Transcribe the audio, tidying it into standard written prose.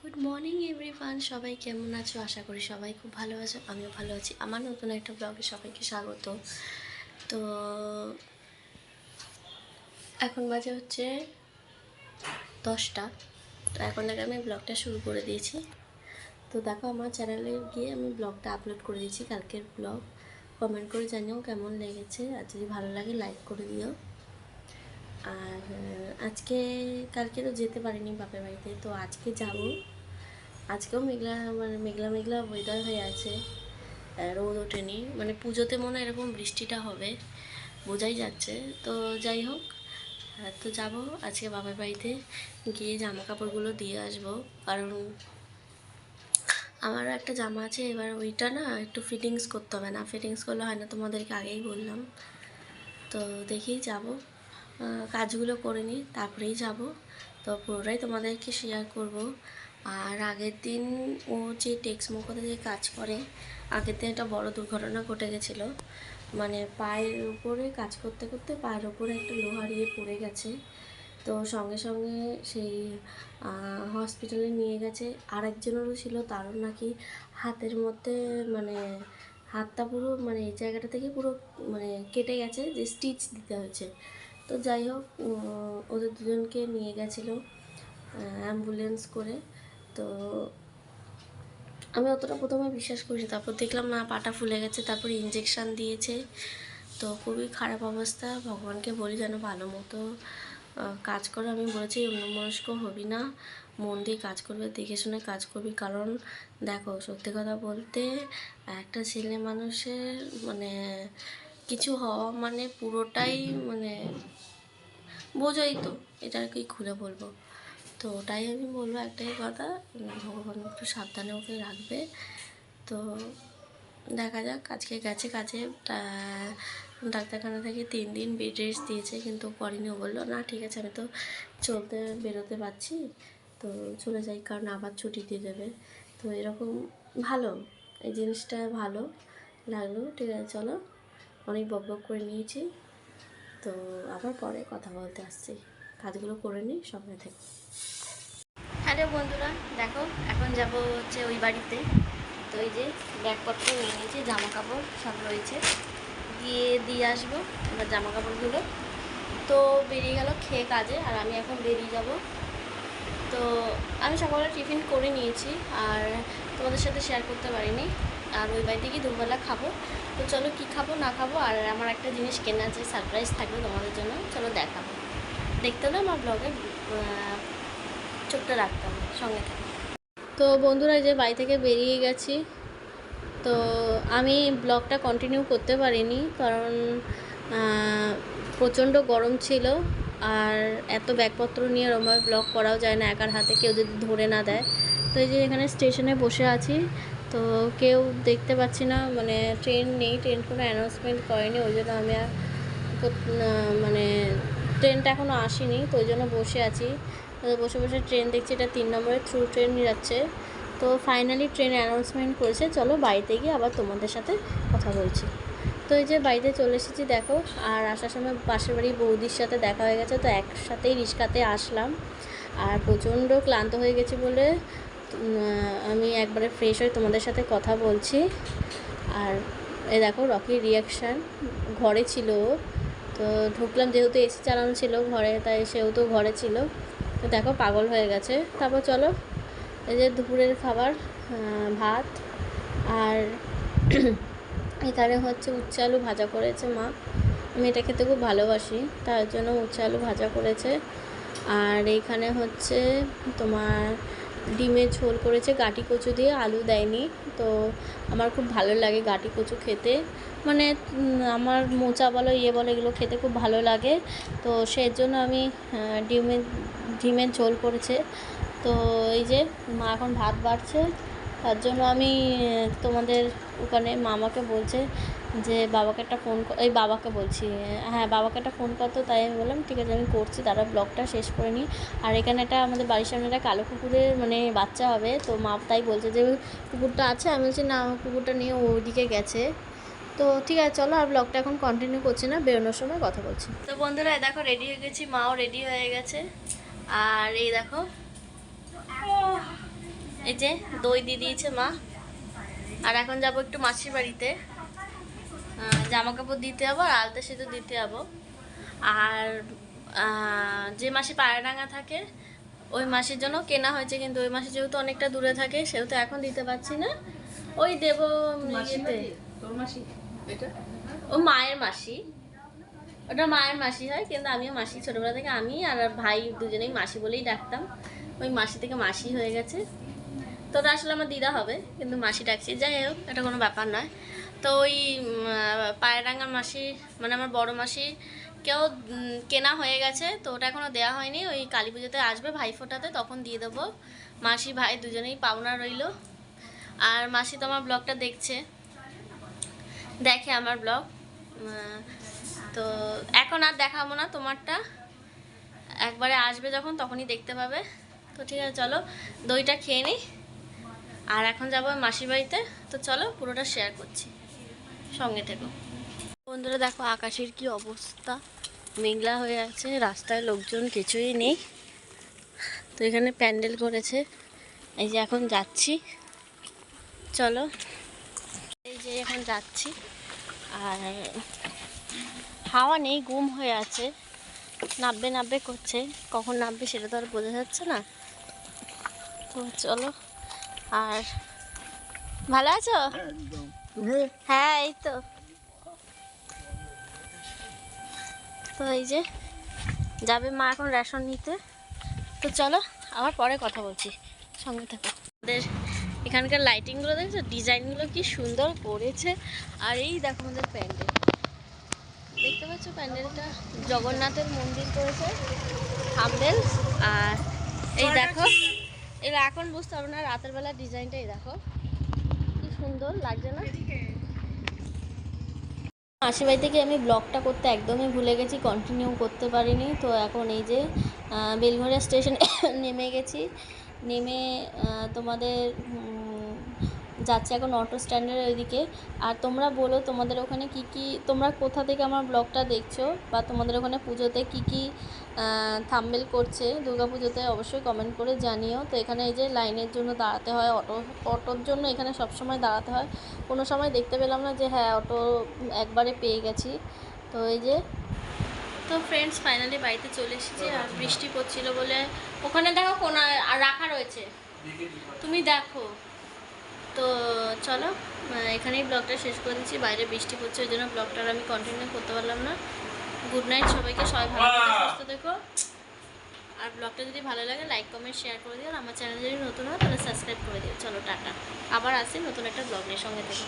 Good morning everyone, সবাই কেমন আছো? আশা করি সবাই খুব ভালো আছো। আমিও ভালো আছি। আমার নতুন একটা ব্লগে সবাইকে স্বাগত। তো এখন বাজে হচ্ছে 10টা। তো এখন থেকে আমি ব্লগটা শুরু করে দিয়েছি। তো দেখো, আমার চ্যানেলে গিয়ে আমি ব্লগটা আপলোড করে দিয়েছি, কালকের ব্লগ। কমেন্ট করে জানিও কেমন লেগেছে, আর যদি ভালো লাগে লাইক করে দিও। আর কালকে তো যেতে পারিনি বাপের বাড়িতে, তো আজকে যাব। আজকেও মেঘলা, মানে মেঘলা মেঘলা ওয়েদার হয়ে আছে, রোদ ওঠেনি। মানে পুজোতে মনে হয় এরকম বৃষ্টিটা হবে, বোঝাই যাচ্ছে। তো যাই হোক, তো যাবো আজকে বাবার বাড়িতে, গিয়ে জামা কাপড়গুলো দিয়ে আসবো। কারণ আমারও একটা জামা আছে, এবার ওইটা না একটু ফিটিংস করতে হবে, না ফিটিংস করলে হয় না, তোমাদেরকে আগেই বললাম। তো দেখি যাব, কাজগুলো করে নিই, তারপরেই যাব। তো পুরোটাই তোমাদেরকে শেয়ার করব। আর আগের দিন ও যে টেক্সমোকোতে যে কাজ করে, আগের দিন একটা বড় দুর্ঘটনা ঘটে গেছিলো। মানে পায়ের উপরে কাজ করতে করতে পায়ের উপরে একটা লোহার পড়ে গেছে। তো সঙ্গে সঙ্গে সেই হসপিটালে নিয়ে গেছে। আরেকজনেরও ছিল, তারও নাকি হাতের মধ্যে, মানে হাতটা পুরো, মানে এই জায়গাটা থেকে পুরো মানে কেটে গেছে, যে স্টিচ দিতে হয়েছে। তো যাই হোক, ওদের দুজনকে নিয়ে গেছিলো অ্যাম্বুলেন্স করে। তো আমি অতটা প্রথমে বিশ্বাস করিনি, তারপর দেখলাম না, পাটা ফুলে গেছে, তারপর ইঞ্জেকশান দিয়েছে। তো খুবই খারাপ অবস্থা। ভগবানকে বলি যেন ভালো মতো কাজ করে। আমি বলেছি অন্যমনস্ক হবি না, মন দিয়ে কাজ করবে, দেখে শুনে কাজ করবি। কারণ দেখো, সত্যি কথা বলতে একটা ছেলে মানুষের মানে কিছু হওয়া মানে পুরোটাই, মানে বোঝোই তো, এটা আর কি খুলে বলবো। তো ওটাই আমি বলবো, একটাই কথা, ভগবান একটু সাবধানে ওকে রাখবে। তো দেখা যাক, আজকে গেছে কাজে, ডাক্তারখানা থেকে 3 দিন বেড রেস্ট দিয়েছে, কিন্তু পরেনি। ও বললো না ঠিক আছে, আমি তো চলতে বেরোতে পারছি, তো চলে যাই, কারণ আবার ছুটি দিয়ে দেবে। তো এরকম ভালো, এই জিনিসটা ভালো লাগলো। ঠিক আছে, চলো, অনেক বক বক করে নিয়েছি। তো আবার পরে কথা বলতে আসছি, কাজগুলো করে নিই, সঙ্গে থেকে। হ্যালো বন্ধুরা, দেখো এখন যাব হচ্ছে ওই বাড়িতে। তো এই যে ব্যাগপত্র নিয়ে নিয়েছি, জামা কাপড় সব রয়েছে, দিয়ে আসবো এবার জামা কাপড়গুলো। তো বেরিয়ে গেল খেয়ে কাজে, আর আমি এখন বেরিয়ে যাব। তো আমি সকালে টিফিন করে নিয়েছি, আর তোমাদের সাথে শেয়ার করতে পারিনি। আর ওই বাড়িতে গিয়ে দুপুরবেলা খাবো। তো চলো, কি খাবো না খাবো, আর আমার একটা জিনিস কেনা আছে, সারপ্রাইজ থাকবে তোমাদের জন্য, চলো দেখাবো। দেখতে হলে আমার ব্লগে চোখটা রাখতে হবে, সঙ্গে থাকে। তো বন্ধুরা, যে বাড়ি থেকে বেরিয়ে গেছি। তো আমি ব্লগটা কন্টিনিউ করতে পারিনি, কারণ প্রচণ্ড গরম ছিল। আর এত ব্যাগপত্র নিয়ে ওরমভাবে ব্লগ করাও যায় না একার হাতে, কেউ যদি ধরে না দেয়। তো এই যে এখানে স্টেশনে বসে আছি, তো কেউ দেখতে পাচ্ছি না, মানে ট্রেন নেই, ট্রেন কোনো অ্যানাউন্সমেন্ট করেনি, ওই জন্য আমি মানে ট্রেনটা এখনও আসেনি, তো ওই জন্য বসে আছি। বসে বসে ট্রেন দেখছি, এটা 3 নম্বরের থ্রু ট্রেন যাচ্ছে। তো ফাইনালি ট্রেন অ্যানাউন্সমেন্ট করেছে, চলো বাড়িতে গিয়ে আবার তোমাদের সাথে কথা বলছি। তো এই যে বাড়িতে চলে এসেছি দেখো, আর আসার সময় পাশের বাড়ির বৌদির সাথে দেখা হয়ে গেছে, তো একসাথেই রিক্সাতে আসলাম। আর প্রচণ্ড ক্লান্ত হয়ে গেছি বলে আমি একবারে ফ্রেশ হয়ে তোমাদের সাথে কথা বলছি। আর এই দেখো রকির রিয়াকশান, ঘরে ছিল। তো ঢুকলাম, যেহেতু এসি চালানো ছিল ঘরে, তাই সেও তো ঘরে ছিল। তো দেখো পাগল হয়ে গেছে। তারপর চলো, এই যে দুপুরের খাবার, ভাত, আর এখানে হচ্ছে উচ্ছে আলু ভাজা করেছে মা। আমি এটা খেতে খুব ভালোবাসি, তার জন্য উচ্ছে আলু ভাজা করেছে। আর এইখানে হচ্ছে তোমার ডিমের ঝোল করেছে গাঁটি কচু দিয়ে, আলু দেয়নি। তো আমার খুব ভালো লাগে গাঁটি কচু খেতে, মানে আমার মোচা বলো বলো এগুলো খেতে খুব ভালো লাগে। তো সেই জন্য আমি ডিমের ঝোল করেছে। তো এই যে মা এখন ভাত বাড়ছে, তার জন্য আমি তোমাদের ওখানে মামাকে বলছে যে বাবাকে একটা ফোন, এই বাবাকে বলছি, হ্যাঁ বাবাকে একটা ফোন করতো, তাই আমি বললাম ঠিক আছে আমি করছি, তারা ব্লগটা শেষ করে নিই। আর এখানে একটা আমাদের বাড়ির সামনে একটা কালো কুকুরের মানে বাচ্চা হবে, তো মা তাই বলছে যে কুকুরটা আছে। আমি বলছি না, কুকুরটা নিয়ে ওইদিকে গেছে। তো ঠিক আছে, চলো আর ব্লগটা এখন কন্টিনিউ করছি না, বেরোনোর সময় কথা বলছি। তো বন্ধুরা দেখো, রেডি হয়ে গেছি, মাও রেডি হয়ে গেছে। আর এই দেখো এই যে দই দিয়ে দিয়েছে মা। আর এখন যাব একটু মাসির বাড়িতে, জামা কাপড় দিতে যাবো আর আলতা সেতু দিতে যাবো। আর যে মাসি পায়রাডাঙ্গা থাকে ওই মাসির জন্য কেনা হয়েছে, কিন্তু ওই মাসি যেহেতু অনেকটা দূরে থাকে সেহেতু এখন দিতে পারছি না। ওই দেব ইয়েতে। ও মায়ের মাসি, ওটা মায়ের মাসি হয়, কিন্তু আমিও মাসি, ছোটবেলা থেকে আমি আর ভাই দুজনেই মাসি বলেই ডাকতাম। ওই মাসি থেকে মাসি হয়ে গেছে। তো ওটা আসলে আমার দিদা হবে, কিন্তু মাসি ডাকছি, যাই হোক এটা কোনো ব্যাপার নয়। তো ওই পায়রাডাঙ্গার মাসি মানে আমার বড় মাসি কেউ কেনা হয়ে গেছে, তো ওটা এখনও দেওয়া হয়নি। ওই কালী পুজোতে আসবে ভাইফোঁটাতে, তখন দিয়ে দেবো। মাসি ভাই দুজনেই পাওনা রইল। আর মাসি তো আমার ব্লগটা দেখছে, দেখে আমার ব্লগ। তো এখন আর দেখাবো না তোমারটা, একবারে আসবে যখন তখনই দেখতে পাবে। তো ঠিক আছে, চলো দইটা খেয়ে নিই। আর এখন যাবো মাসির বাড়িতে, তো চলো পুরোটা শেয়ার করছি, সঙ্গে থেকো। বন্ধুরা দেখো আকাশের কি অবস্থা, মেঘলা হয়ে আছে, রাস্তায় লোকজন কিছুই নেই। তো এখানে প্যান্ডেল করেছে, এই যে এখন যাচ্ছি, চলো। এই যে এখন যাচ্ছি, আর হাওয়া নেই, গুম হয়ে আছে, নাববে নাববে করছে, কখন নাববে সেটা তো আর বোঝা যাচ্ছে না। তো চলো। আর ভালো আছো? হ্যাঁ এই তো। তো এই যে যাবে মা এখন রেশন নিতে, তো চলো আবার পরে কথা বলছি, সঙ্গে থাকো। আমাদের এখানকার লাইটিংগুলো দেখছো, ডিজাইনগুলো কি সুন্দর করেছে। আর এই দেখো আমাদের প্যান্ডেল, দেখতে পাচ্ছ প্যান্ডেলটা জগন্নাথের মন্দির করেছে থাম্বেল। আর এই দেখো, এরা এখন বুঝতে পারবো না, রাতের বেলা ডিজাইনটা এই দেখো কি সুন্দর লাগছে না। মাসির বাড়ি থেকে আমি ব্লগটা করতে একদমই ভুলে গেছি, কন্টিনিউ করতে পারিনি। তো এখন এই যে বেলঘরিয়া স্টেশনে নেমে গেছি, নেমে তোমাদের যাচ্ছি এখন অটো স্ট্যান্ডের ওইদিকে। আর তোমরা বলো তোমাদের ওখানে কি কি, তোমরা কোথা থেকে আমার ব্লগটা দেখছো, বা তোমাদের ওখানে পুজোতে কি কি থাম্বনেল করছে দুর্গা পুজোতে, অবশ্যই কমেন্ট করে জানিও। তো এখানে এই যে লাইনের জন্য দাঁড়াতে হয়, অটোর জন্য এখানে সবসময় দাঁড়াতে হয়। কোনো সময় দেখতে পেলাম না যে হ্যাঁ অটো একবারে পেয়ে গেছি। তো এই যে, তো ফ্রেন্ডস ফাইনালি বাড়িতে চলে এসেছি। আর বৃষ্টি পড়ছিল বলে ওখানে দেখো কোন আর রাখা রয়েছে, তুমি দেখো। তো চলো এখানেই ব্লগটা শেষ করে দিচ্ছি, বাইরে বৃষ্টি পড়ছে ওই জন্য ব্লগটা আমি কন্টিনিউ করতে পারলাম না। গুড নাইট সবাইকে, সবাই ভালো থেকে সুস্থ দেখো। আর ব্লগটা যদি ভালো লাগে লাইক কমেন্ট শেয়ার করে দিও, আর আমার চ্যানেল যদি নতুন হয় তাহলে সাবস্ক্রাইব করে দিও। চলো টাটা, আবার আসি নতুন একটা ব্লগ নিয়ে, সঙ্গে থেকে।